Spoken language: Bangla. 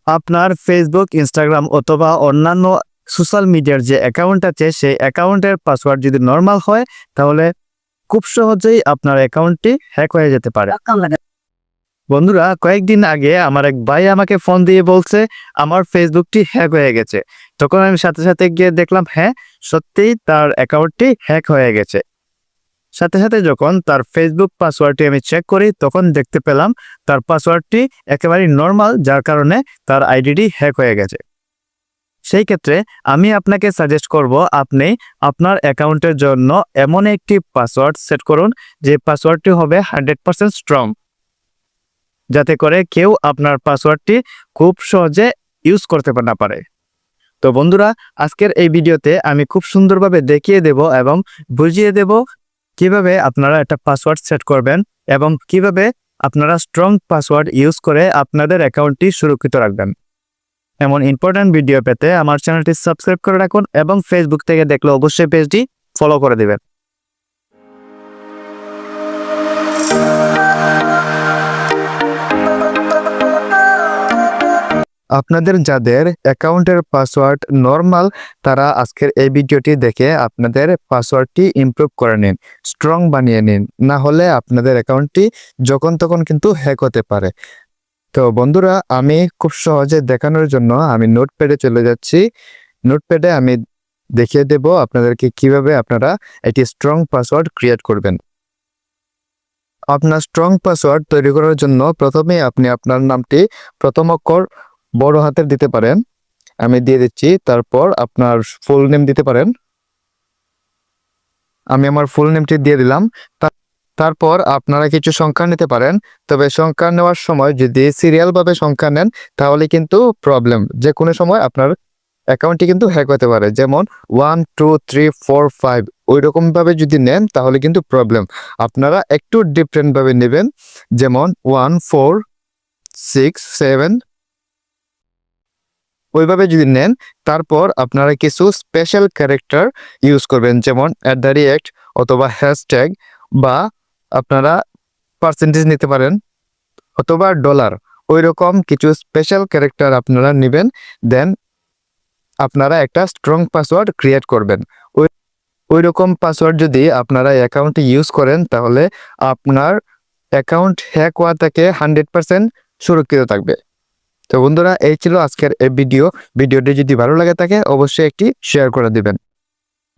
আপনার ফেসবুক, ইনস্টাগ্রাম অথবা অন্যান্য সোশ্যাল মিডিয়ার যে অ্যাকাউন্ট আছে সেই অ্যাকাউন্টের পাসওয়ার্ড যদি নরমাল হয় তাহলে খুব সহজেই আপনার অ্যাকাউন্টটি হ্যাক হয়ে যেতে পারে। বন্ধুরা, কয়েকদিন আগে আমার এক ভাই আমাকে ফোন দিয়ে বলছে আমার ফেসবুকটি হ্যাক হয়ে গেছে। তখন আমি সাথে সাথে গিয়ে দেখলাম হ্যাঁ, সত্যিই তার অ্যাকাউন্টটি হ্যাক হয়ে গেছে। সাথে সাথে যখন তার ফেসবুক পাসওয়ার্ডটি আমি চেক করি তখন দেখতে পেলাম তার পাসওয়ার্ডটি একেবারেই নর্মাল, যার কারণে তার আইডিটি হ্যাক হয়ে গেছে। সেই ক্ষেত্রে আমি আপনাকে সাজেস্ট করব আপনি আপনার অ্যাকাউন্টের জন্য এমন একটি পাসওয়ার্ড সেট করুন যে পাসওয়ার্ডটি হবে 100% স্ট্রং, যাতে করে কেউ আপনার পাসওয়ার্ডটি খুব সহজে ইউজ করতে না পারে। তো বন্ধুরা, আজকের এই ভিডিওতে আমি খুব সুন্দরভাবে দেখিয়ে দেব এবং বুঝিয়ে দেব কিভাবে আপনারা একটা পাসওয়ার্ড সেট করবেন এবং কিভাবে আপনারা স্ট্রং পাসওয়ার্ড ইউজ করে আপনাদের অ্যাকাউন্টটি সুরক্ষিত রাখবেন। এমন ইম্পর্ট্যান্ট ভিডিও পেতে আমার চ্যানেলটি সাবস্ক্রাইব করে রাখুন এবং ফেসবুক থেকে দেখলে অবশ্যই পেজটি ফলো করে দিবেন। আপনাদের যাদের অ্যাকাউন্টের পাসওয়ার্ড নরমাল, তারা আজকের এই ভিডিওটি দেখে আপনাদের পাসওয়ার্ডটি ইমপ্রুভ করে নিন, স্ট্রং বানিয়ে নিন, না হলে আপনাদের অ্যাকাউন্টটি যখন তখন কিন্তু হ্যাক হতে পারে। তো বন্ধুরা, আমি খুব সহজে দেখানোর জন্য আমি নোটপ্যাডে চলে যাচ্ছি। নোটপ্যাডে আমি দেখিয়ে দেব আপনাদেরকে কিভাবে আপনারা একটি স্ট্রং পাসওয়ার্ড ক্রিয়েট করবেন। আপনার স্ট্রং পাসওয়ার্ড তৈরি করার জন্য প্রথমে আপনি আপনার নামটি প্রথম অক্ষর বড় হাতের দিতে পারেন, আমি দিয়ে দিচ্ছি। তারপর আপনার ফুল নেম দিতে পারেন, আমি আমার ফুল নেমটি দিয়ে দিলাম। তারপর আপনারা কিছু সংখ্যা নিতে পারেন, তবে সংখ্যা নেওয়ার সময় যদি সিরিয়ালভাবে সংখ্যা নেন তাহলে কিন্তু প্রবলেম, যে কোনো সময় আপনার অ্যাকাউন্টটি কিন্তু হ্যাক হতে পারে। যেমন 1 2 3 4 5 ওই রকমভাবে যদি নেন তাহলে কিন্তু প্রবলেম। আপনারা একটু ডিফারেন্টভাবে নেবেন, যেমন 1 4 6 7 ওইভাবে যদি নেন। তারপর আপনারা কিছু স্পেশাল ক্যারেক্টার ইউজ করবেন, যেমন @ অথবা হ্যাশট্যাগ, বা আপনারা পার্সেন্টেজ নিতে পারেন অথবা ডলার। ওই রকম কিছু স্পেশাল ক্যারেক্টার আপনারা নেবেন, দেন আপনারা একটা স্ট্রং পাসওয়ার্ড ক্রিয়েট করবেন। ওই রকম পাসওয়ার্ড যদি আপনারা অ্যাকাউন্টে ইউজ করেন তাহলে আপনার অ্যাকাউন্ট হ্যাক হওয়া থেকে 100% সুরক্ষিত থাকবে। তো বন্ধুরা, এই ছিল আজকের এই ভিডিওটি যদি ভালো লাগে থাকে অবশ্যই একটি শেয়ার করে দিবেন।